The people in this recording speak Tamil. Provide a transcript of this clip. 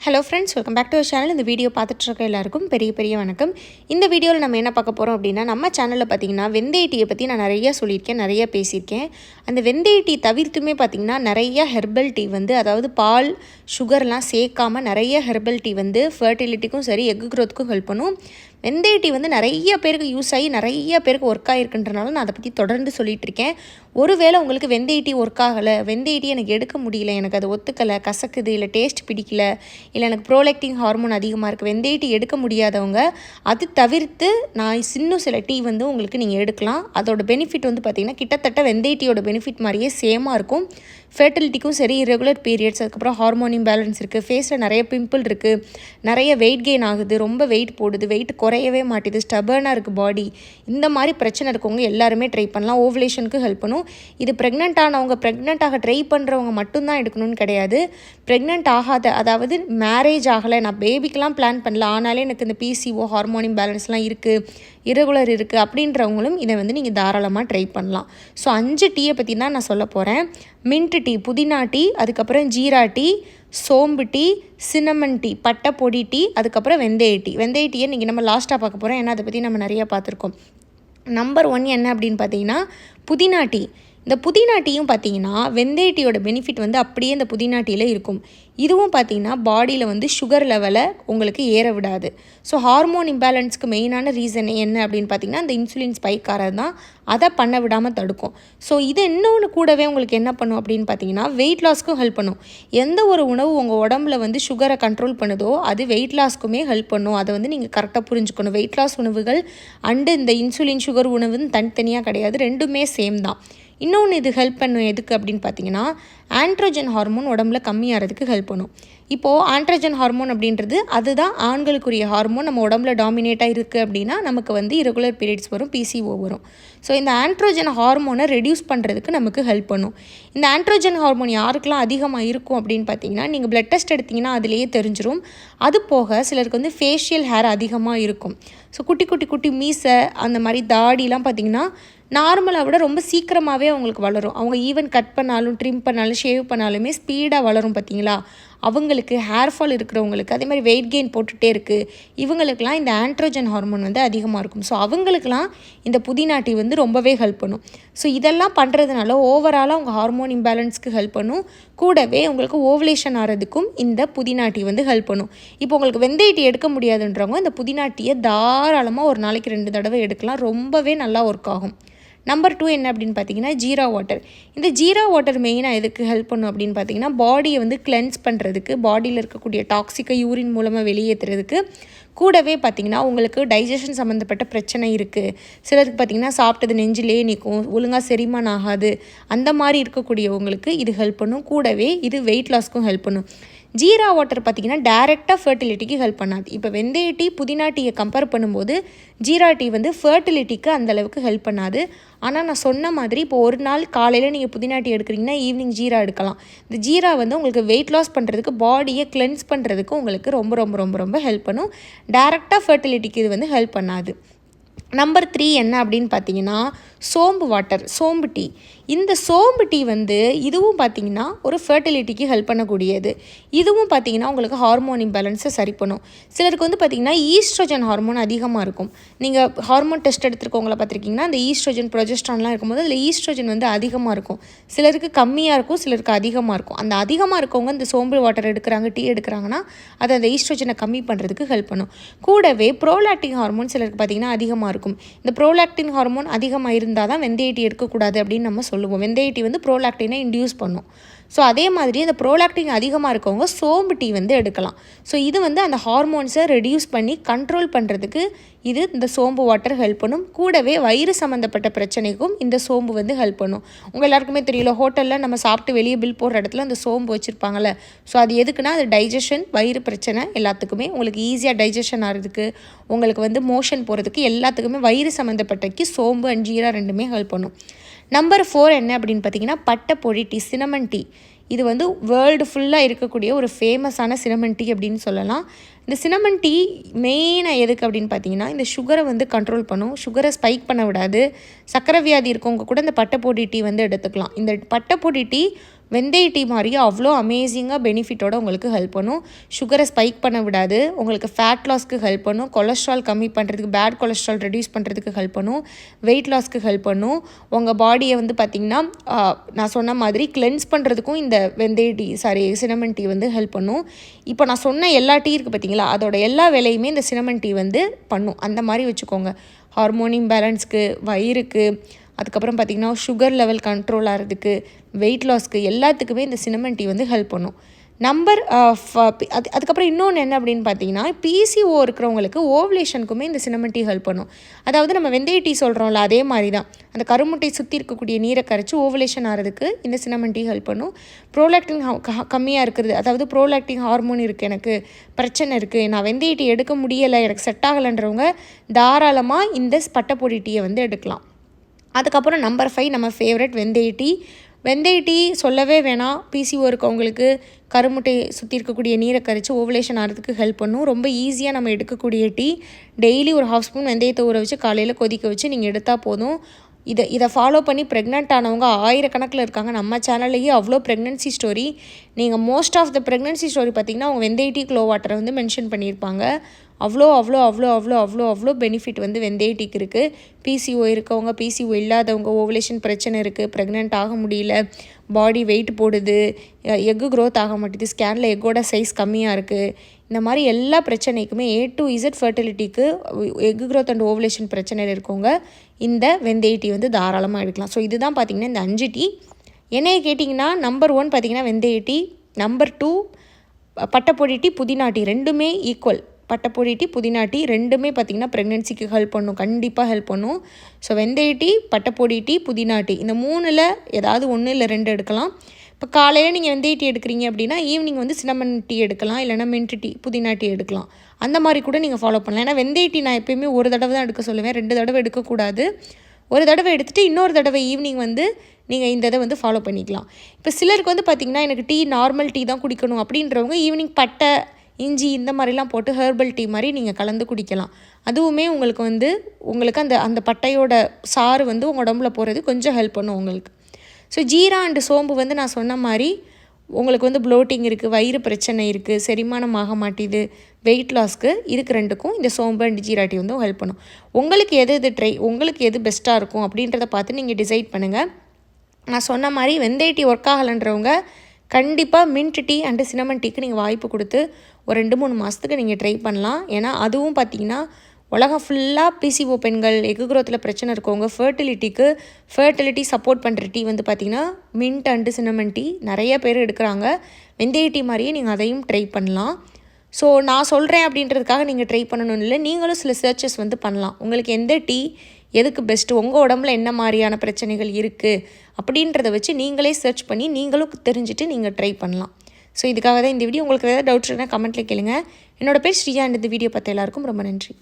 Hello friends, welcome back to our channel. இந்த வீடியோ பார்த்துட்டு இருக்க எல்லாருக்கும் பெரிய வணக்கம். இந்த வீடியோவில் நம்ம என்ன பார்க்க போகிறோம் அப்படின்னா, நம்ம சேனலில் பார்த்திங்கன்னா வெந்தய டீயை பற்றி நான் நிறையா சொல்லியிருக்கேன், நிறையா பேசியிருக்கேன். அந்த வெந்தய டீ தவிர்த்துமே பார்த்திங்கன்னா நிறையா ஹெர்பல் டீ வந்து, அதாவது பால் சுகர்லாம் சேர்க்காமல் நிறைய ஹெர்பல் டீ வந்து ஃபர்டிலிட்டிக்கும் சரி எக் க்ரோத்துக்கும் ஹெல்ப் பண்ணும். வெந்தய டீ வந்து நிறைய பேருக்கு யூஸ் ஆகி நிறைய பேருக்கு ஒர்க் ஆகிருக்குன்றனால நான் அதை பற்றி தொடர்ந்து சொல்லிகிட்டு இருக்கேன். ஒருவேளை உங்களுக்கு வெந்தய டீ ஒர்க் ஆகலை, வெந்தய டீ எனக்கு எடுக்க முடியல, எனக்கு அது ஒத்துக்கலை, கசக்குது, இல்லை டேஸ்ட் பிடிக்கல, இல்லை எனக்கு ப்ரோலாக்டின் ஹார்மோன் அதிகமாக இருக்குது, வெந்தய டீ எடுக்க முடியாதவங்க அது தவிர்த்து நான் இன்னும் சில டீ வந்து உங்களுக்கு நீங்கள் எடுக்கலாம். அதோட பெனிஃபிட் வந்து பார்த்திங்கன்னா கிட்டத்தட்ட வெந்தய டீயோட பெனிஃபிட் மாதிரியே சேமாக இருக்கும். ஃபெர்டிலிட்டிக்கும் சரி, இரெகுலர் பீரியட்ஸ், அதுக்கப்புறம் ஹார்மோன் இம்பேலன்ஸ் இருக்குது, ஃபேஸில் நிறைய பிம்பிள் இருக்குது, நிறைய வெயிட் கெயின் ஆகுது, ரொம்ப வெயிட் போடுது, வெயிட் குறையவே மாட்டேது, ஸ்டபர்னாக இருக்குது பாடி, இந்த மாதிரி பிரச்சனை இருக்கவங்க எல்லாருமே ட்ரை பண்ணலாம். ஓவலேஷனுக்கு ஹெல்ப் பண்ணும். இது ப்ரெக்னென்ட் ஆனவங்க, ப்ரெக்னென்ட் ஆக ட்ரை பண்ணுறவங்க மட்டும்தான் எடுக்கணும்னு கிடையாது. ப்ரெக்னென்ட் ஆகாத, அதாவது மேரேஜ் ஆகலை, நான் பேபிக்கெலாம் பிளான் பண்ணல, ஆனாலே எனக்கு இந்த பிசிஓ ஹார்மோன் இம்பேலன்ஸ்லாம் இருக்குது, இரெகுலர் இருக்குது அப்படின்றவங்களும் இதை வந்து நீங்கள் தாராளமாக ட்ரை பண்ணலாம். ஸோ 5 டீயை பற்றி தான் நான் சொல்ல போகிறேன். மின்ட் டீ, புதினா டீ, அதுக்கப்புறம் ஜீரா டீ, சோம்பு டீ, சின்னமன் டீ, பட்டை பொடி டீ, அதுக்கப்புறம் வெந்தய டீ. வெந்தய டீயை இன்றைக்கி நம்ம லாஸ்ட்டாக பார்க்க போகிறோம், ஏன்னா அதை பற்றி நம்ம நிறையா பார்த்துருக்கோம். நம்பர் 1 என்ன அப்படின்னு பார்த்தீங்கன்னா புதினா டீ. இந்த புதினா டீயும் பார்த்தீங்கன்னா வெந்தய டீயோட பெனிஃபிட் வந்து அப்படியே இந்த புதினா டீயில் இருக்கும். இதுவும் பார்த்தீங்கன்னா பாடியில் வந்து சுகர் லெவலை உங்களுக்கு ஏற விடாது. ஸோ ஹார்மோன் இம்பேலன்ஸ்க்கு மெயினான ரீசன் என்ன அப்படின்னு பார்த்தீங்கன்னா அந்த இன்சுலின் ஸ்பைக் ஆகிறது தான், அதை பண்ண விடாமல் தடுக்கும். ஸோ இது இன்னொன்று கூடவே உங்களுக்கு என்ன பண்ணும் அப்படின்னு பார்த்தீங்கன்னா வெயிட் லாஸ்க்கும் ஹெல்ப் பண்ணும். எந்த ஒரு உணவு உங்கள் உடம்புல வந்து சுகரை கண்ட்ரோல் பண்ணுதோ அது வெயிட் லாஸ்க்குமே ஹெல்ப் பண்ணும். அதை வந்து நீங்கள் கரெக்டாக புரிஞ்சுக்கணும். வெயிட் லாஸ் உணவுகள் அண்டு இந்த இன்சுலின் சுகர் உணவு தனித்தனியாக கிடையாது, ரெண்டுமே சேம் தான். இன்னொன்று இது ஹெல்ப் பண்ணும் எதுக்கு அப்படின்னு பார்த்தீங்கன்னா ஆண்ட்ரோஜன் ஹார்மோன் உடம்புல கம்மியாகிறதுக்கு ஹெல்ப் பண்ணும். இப்போது ஆண்ட்ரோஜன் ஹார்மோன் அப்படின்றது அதுதான் ஆண்களுக்குரிய ஹார்மோன். நம்ம உடம்புல டாமினேட்டாக இருக்குது அப்படின்னா நமக்கு வந்து இரெகுலர் பீரியட்ஸ் வரும், பிசிஓ வரும். ஸோ இந்த ஆண்ட்ரோஜன் ஹார்மோனை ரெடியூஸ் பண்ணுறதுக்கு நமக்கு ஹெல்ப் பண்ணும். இந்த ஆண்ட்ரோஜன் ஹார்மோன் யாருக்கெல்லாம் அதிகமாக இருக்கும் அப்படின்னு பார்த்தீங்கன்னா நீங்கள் பிளட் டெஸ்ட் எடுத்திங்கன்னா அதுலேயே தெரிஞ்சிடும். அது போக சிலருக்கு வந்து ஃபேஷியல் ஹேர் அதிகமாக இருக்கும். ஸோ குட்டி மீசை, அந்த மாதிரி தாடிலாம் பார்த்திங்கன்னா நார்மலாக விட ரொம்ப சீக்கிரமாகவே அவங்களுக்கு வளரும். அவங்க ஈவன் கட் பண்ணாலும், ட்ரிம் பண்ணாலும், ஷேவ் பண்ணாலுமே ஸ்பீடாக வளரும் பார்த்திங்களா. அவங்களுக்கு ஹேர் ஃபால் இருக்கிறவங்களுக்கு, அதே மாதிரி வெயிட் கெயின் போட்டுகிட்டே இருக்குது, இவங்களுக்கெல்லாம் இந்த ஆண்ட்ரோஜன் ஹார்மோன் வந்து அதிகமாக இருக்கும். ஸோ அவங்களுக்கெல்லாம் இந்த புதினா டீ வந்து ரொம்பவே ஹெல்ப் பண்ணும். ஸோ இதெல்லாம் பண்ணுறதுனால ஓவராலாக உங்கள் ஹார்மோன் இம்பேலன்ஸ்க்கு ஹெல்ப் பண்ணும். கூடவே உங்களுக்கு ஓவலேஷன் ஆகிறதுக்கும் இந்த புதினா டீ வந்து ஹெல்ப் பண்ணும். இப்போ உங்களுக்கு வெந்தய டீ எடுக்க முடியாதுன்றவங்க இந்த புதினா டீயை தாராளமாக ஒரு நாளைக்கு 2 தடவை எடுக்கலாம், ரொம்பவே நல்லா ஒர்க் ஆகும். நம்பர் 2 என்ன அப்படின்னு பார்த்தீங்கன்னா ஜீரா வாட்டர். இந்த ஜீரா வாட்டர் மெயினாக எதுக்கு ஹெல்ப் பண்ணும் அப்படின்னு பார்த்தீங்கன்னா பாடியை வந்து கிளென்ஸ் பண்ணுறதுக்கு, பாடியில் இருக்கக்கூடிய டாக்ஸிக்கை யூரின் மூலமாக வெளியேற்றுறதுக்கு, கூடவே பார்த்திங்கன்னா உங்களுக்கு டைஜஷன் சம்மந்தப்பட்ட பிரச்சனை இருக்குது, சிலருக்கு பார்த்திங்கன்னா சாப்பிட்டது நெஞ்சிலே நிற்கும், ஒழுங்காக செரிமானம் ஆகாது, அந்த மாதிரி இருக்கக்கூடியவங்களுக்கு இது ஹெல்ப் பண்ணும். கூடவே இது வெயிட் லாஸ்க்கும் ஹெல்ப் பண்ணும். ஜீரா வாட்டர் பார்த்திங்கன்னா டைரெக்டாக ஃபர்டிலிட்டிக்கு ஹெல்ப் பண்ணாது. இப்போ வெந்தய டீ, புதினா டீயை கம்பேர் பண்ணும்போது ஜீரா டீ வந்து ஃபர்டிலிட்டிக்கு அந்தளவுக்கு ஹெல்ப் பண்ணாது. ஆனால் நான் சொன்ன மாதிரி இப்போ ஒரு நாள் காலையில் நீங்கள் புதினா டீ எடுக்கிறீங்கன்னா ஈவினிங் ஜீரா எடுக்கலாம். இந்த ஜீரா வந்து உங்களுக்கு வெயிட் லாஸ் பண்ணுறதுக்கு, பாடியை கிளென்ஸ் பண்ணுறதுக்கு உங்களுக்கு ரொம்ப ஹெல்ப் பண்ணும். டைரெக்டாக ஃபர்டிலிட்டிக்கு இது வந்து ஹெல்ப் பண்ணாது. நம்பர் 3 என்ன அப்படின்னு பார்த்தீங்கன்னா சோம்பு வாட்டர், சோம்பு டீ. இந்த சோம்பு டீ வந்து இதுவும் பார்த்திங்கன்னா ஒரு ஃபர்டிலிட்டிக்கு ஹெல்ப் பண்ணக்கூடியது. இதுவும் பார்த்திங்கன்னா உங்களுக்கு ஹார்மோன் இம்பேலன்ஸை சரி பண்ணும். சிலருக்கு வந்து பார்த்திங்கன்னா ஈஸ்ட்ரோஜன் ஹார்மோன் அதிகமாக இருக்கும். நீங்கள் ஹார்மோன் டெஸ்ட் எடுத்துருக்கவங்கள பார்த்துருக்கீங்கன்னா அந்த ஈஸ்ட்ரோஜன், ப்ரொஜெஸ்ட்ரான்லாம் இருக்கும்போது அதில் ஈஸ்ட்ரோஜன் வந்து அதிகமாக இருக்கும். சிலருக்கு கம்மியாக இருக்கும், சிலருக்கு அதிகமாக இருக்கும். அந்த அதிகமாக இருக்கவங்க இந்த சோம்பு வாட்டர் எடுக்கிறாங்க, டீ எடுக்கிறாங்கன்னா அது அந்த ஈஸ்ட்ரோஜனை கம்மி பண்ணுறதுக்கு ஹெல்ப் பண்ணும். கூடவே ப்ரோலாக்டின் ஹார்மோன் சிலருக்கு பார்த்திங்கன்னா அதிகமாக இருக்கும். இந்த ப்ரோலாக்டின் ஹார்மோன் அதிகமாக இருந்தால் தான் வெந்தய டீ எடுக்கக்கூடாது அப்படின்னு நம்ம சொல்லுவோம். வெந்தய டீ வந்து ப்ரோலாக்டினை இன்டியூஸ் பண்ணும். ஸோ அதே மாதிரி அந்த ப்ரோலாக்டின் அதிகமாக இருக்கவங்க சோம்பு டீ வந்து எடுக்கலாம். ஸோ இது வந்து அந்த ஹார்மோன்ஸை ரெடியூஸ் பண்ணி கண்ட்ரோல் பண்ணுறதுக்கு இது இந்த சோம்பு வாட்டர் ஹெல்ப் பண்ணும். கூடவே வயிறு சம்மந்தப்பட்ட பிரச்சனைக்கும் இந்த சோம்பு வந்து ஹெல்ப் பண்ணும். உங்கள் எல்லாருக்குமே தெரியல, ஹோட்டலில் நம்ம சாப்பிட்டு வெளியே பில் போடுற இடத்துல அந்த சோம்பு வச்சுருப்பாங்கள்ல. ஸோ அது எதுக்குன்னா அது டைஜஷன், வயிறு பிரச்சனை எல்லாத்துக்குமே உங்களுக்கு ஈஸியாக டைஜஷன் ஆகிறதுக்கு, உங்களுக்கு வந்து மோஷன் போகிறதுக்கு எல்லாத்துக்குமே வயிறு சம்மந்தப்பட்டக்கு சோம்பு அண்ட் ஜீரா ரெண்டுமே ஹெல்ப் பண்ணும். நம்பர் 4 என்ன அப்படின்னு பார்த்தீங்கன்னா பட்டை பொடி டீ, சினமன் டீ. இது வந்து வேர்ல்டு ஃபுல்லாக இருக்கக்கூடிய ஒரு ஃபேமஸான சினமன் டீ அப்படின்னு சொல்லலாம். இந்த சினமன் டீ மெயினாக எதுக்கு அப்படின்னு பார்த்தீங்கன்னா இந்த சுகரை வந்து கண்ட்ரோல் பண்ணும், சுகரை ஸ்பைக் பண்ண விடாது. சக்கரை வியாதி இருக்கவங்க கூட இந்த பட்டை பொடி டீ வந்து எடுத்துக்கலாம். இந்த பட்டை பொடி டீ வெந்தய டீ மாதிரியே அவ்வளோ அமேசிங்காக பெனிஃபிட்டோட உங்களுக்கு ஹெல்ப் பண்ணும். சுகரை ஸ்பைக் பண்ண விடாது, உங்களுக்கு ஃபேட் லாஸ்க்கு ஹெல்ப் பண்ணும், கொலஸ்ட்ரால் கம்மி பண்ணுறதுக்கு, பேட் கொலஸ்ட்ரால் ரெடியூஸ் பண்ணுறதுக்கு ஹெல்ப் பண்ணும், வெயிட் லாஸ்க்கு ஹெல்ப் பண்ணும். உங்கள் பாடியை வந்து பார்த்திங்கன்னா நான் சொன்ன மாதிரி கிளென்ஸ் பண்ணுறதுக்கும் இந்த வெந்தய டீ சினமன் டீ வந்து ஹெல்ப் பண்ணும். இப்போ நான் சொன்ன எல்லா டீ இருக்குது பார்த்தீங்களா, அதோட எல்லா வேலையுமே இந்த சினமன் டீ வந்து பண்ணும். அந்த மாதிரி வச்சுக்கோங்க. ஹார்மோன் இம்பேலன்ஸ்க்கு, வயிறுக்கு, அதுக்கப்புறம் பார்த்திங்கன்னா சுகர் லெவல் கண்ட்ரோல் ஆகிறதுக்கு, வெயிட் லாஸ்க்கு எல்லாத்துக்குமே இந்த சினமன் டீ வந்து ஹெல்ப் பண்ணும். அதுக்கப்புறம் இன்னொன்று என்ன அப்படின்னு பார்த்தீங்கன்னா, பிசிஓ இருக்கிறவங்களுக்கு ஓவலேஷனுக்குமே இந்த சினமன் டீ ஹெல்ப் பண்ணும். அதாவது நம்ம வெந்தய டீ சொல்கிறோம்ல, அதே மாதிரி தான் அந்த கருமுட்டை சுற்றி இருக்கக்கூடிய நீரை கரைச்சி ஓவலேஷன் ஆகிறதுக்கு இந்த சினமன் டீ ஹெல்ப் பண்ணும். ப்ரோலாக்டின் கம்மியாக இருக்கிறது, அதாவது ப்ரோலாக்டின் ஹார்மோன் இருக்குது, எனக்கு பிரச்சனை இருக்குது, நான் வெந்தய டீ எடுக்க முடியலை, எனக்கு செட் ஆகலைன்றவங்க தாராளமாக இந்த பட்டைப்பொடி டீயை வந்து எடுக்கலாம். அதுக்கப்புறம் நம்பர் 5 நம்ம ஃபேவரட் வெந்தய டீ. வெந்தய டீ சொல்லவே வேணாம், பிசிஓ இருக்கவங்களுக்கு கருமுட்டை சுற்றி இருக்கக்கூடிய நீரை கரைச்சி ஓவலேஷன் ஆகிறதுக்கு ஹெல்ப் பண்ணும். ரொம்ப ஈஸியாக நம்ம எடுக்கக்கூடிய டீ. டெய்லி ஒரு 1/2 ஸ்பூன் வெந்தயத்தை ஊற வச்சு காலையில் கொதிக்க வச்சு நீங்கள் எடுத்தால் போதும். இதை ஃபாலோ பண்ணி ப்ரெக்னென்ட் ஆனவங்க ஆயிரக்கணக்கில் இருக்காங்க. நம்ம சேனல்லையே அவ்வளோ ப்ரெக்னென்சி ஸ்டோரி, நீங்கள் most of the pregnancy story பார்த்திங்கன்னா அவங்க வெந்தய டீ க்ளோ வாட்டரை வந்து மென்ஷன் பண்ணியிருப்பாங்க. அவ்வளோ அவ்வளோ அவ்வளோ அவ்வளோ அவ்வளோ அவ்வளோ பெனிஃபிட் வந்து வெந்தய டீக்கு இருக்குது. பிசிஓ இருக்கவங்க, பிசிஓ இல்லாதவங்க, ஓவலேஷன் பிரச்சனை இருக்குது, ப்ரெக்னென்ட் ஆக முடியல, பாடி வெயிட் போடுது, எக்கு க்ரோத் ஆக மாட்டேது, ஸ்கேனில் எக்கோட சைஸ் கம்மியாக இருக்குது, இந்த மாதிரி எல்லா பிரச்சனைக்குமே A to Z ஃபர்டிலிட்டிக்கு, எக்கு க்ரோத் அண்ட் ஓவலேஷன் பிரச்சனையில் இருக்கவங்க இந்த வெந்தய டீ வந்து தாராளமாக எடுக்கலாம். ஸோ இதுதான் பார்த்திங்கன்னா இந்த 5 டீ. என்னைய கேட்டிங்கன்னா நம்பர் 1 பார்த்திங்கன்னா வெந்தய டீ, நம்பர் 2 பட்டைப்பொடி டீ, புதினா டீ, ரெண்டுமே ஈக்குவல். பட்டைப்பொடி டீ, புதினா டீ ரெண்டுமே பார்த்திங்கன்னா ப்ரெக்னென்சிக்கு ஹெல்ப் பண்ணும், கண்டிப்பாக ஹெல்ப் பண்ணும். ஸோ வெந்தய டீ, பட்டைப்பொடி டீ, புதினா டீ, இந்த 3ல் ஏதாவது 1 இல்லை 2 எடுக்கலாம். இப்போ காலையில் நீங்கள் வெந்தய டீ எடுக்கிறீங்க அப்படின்னா ஈவினிங் வந்து சினமன் டீ எடுக்கலாம், இல்லைனா மின்ட் டீ, புதினா டீ எடுக்கலாம். அந்த மாதிரி கூட நீங்கள் ஃபாலோ பண்ணலாம். ஏன்னா வெந்தய டீ நான் எப்போயுமே ஒரு தடவை தான் எடுக்க சொல்லுவேன், 2 தடவை எடுக்கக்கூடாது. ஒரு தடவை எடுத்துகிட்டு இன்னொரு தடவை ஈவினிங் வந்து நீங்கள் இந்த இதை வந்து ஃபாலோ பண்ணிக்கலாம். இப்போ சிலருக்கு வந்து பார்த்திங்கன்னா எனக்கு டீ நார்மல் டீ தான் குடிக்கணும் அப்படின்றவங்க ஈவினிங் பட்டை, இஞ்சி இந்த மாதிரிலாம் போட்டு ஹெர்பல் டீ மாதிரி நீங்கள் கலந்து குடிக்கலாம். அதுவுமே உங்களுக்கு அந்த பட்டையோட சாறு வந்து உங்கள் உடம்புல போகிறது கொஞ்சம் ஹெல்ப் பண்ணும் உங்களுக்கு. ஸோ ஜீரா அண்டு சோம்பு வந்து நான் சொன்ன மாதிரி உங்களுக்கு வந்து ப்ளோட்டிங் இருக்குது, வயிறு பிரச்சனை இருக்குது, செரிமானம் ஆக மாட்டேது, வெயிட் லாஸ்க்கு, இதுக்கு ரெண்டுக்கும் இந்த சோம்பு அண்ட் ஜீரா டீ வந்து ஹெல்ப் பண்ணும். உங்களுக்கு எது பெஸ்ட்டாக இருக்கும் அப்படின்றத பார்த்து நீங்கள் டிசைட் பண்ணுங்கள். நான் சொன்ன மாதிரி வெந்தய டீ ஒர்க் ஆகலைன்றவங்க கண்டிப்பாக மின்ட் டீ அண்டு சினமன் டீக்கு நீங்கள் வாய்ப்பு கொடுத்து ஒரு 2-3 மாதத்துக்கு நீங்கள் ட்ரை பண்ணலாம். ஏன்னா அதுவும் பார்த்திங்கன்னா உலகம் ஃபுல்லாக பிசிஓ பெண்கள், எக்கு க்ரோத்தில் பிரச்சனை இருக்கவங்க, ஃபர்டிலிட்டி சப்போர்ட் பண்ணுற டீ வந்து பார்த்திங்கன்னா மின்ட் அண்டு சினமன் டீ நிறைய பேர் எடுக்கிறாங்க. வெந்தய டீ மாதிரியே நீங்கள் அதையும் ட்ரை பண்ணலாம். ஸோ நான் சொல்கிறேன் அப்படின்றதுக்காக நீங்கள் ட்ரை பண்ணணும்னு இல்லை, நீங்களும் சில சர்ச்சஸ் வந்து பண்ணலாம். உங்களுக்கு எந்த டீ எதுக்கு பெஸ்ட்டு, உங்கள் உடம்புல என்ன மாதிரியான பிரச்சனைகள் இருக்குது அப்படின்றத வச்சு நீங்களே சர்ச் பண்ணி நீங்களும் தெரிஞ்சுட்டு நீங்கள் ட்ரை பண்ணலாம். ஸோ இதுக்காக தான் இந்த வீடியோ. உங்களுக்கு ஏதாவது டவுட்ஸ் இருந்தால் கமெண்ட்டில் கேளுங்க. என்னோட பேர் ஸ்ரீயா. இந்த வீடியோ பார்த்த எல்லாருக்கும் ரொம்ப நன்றி.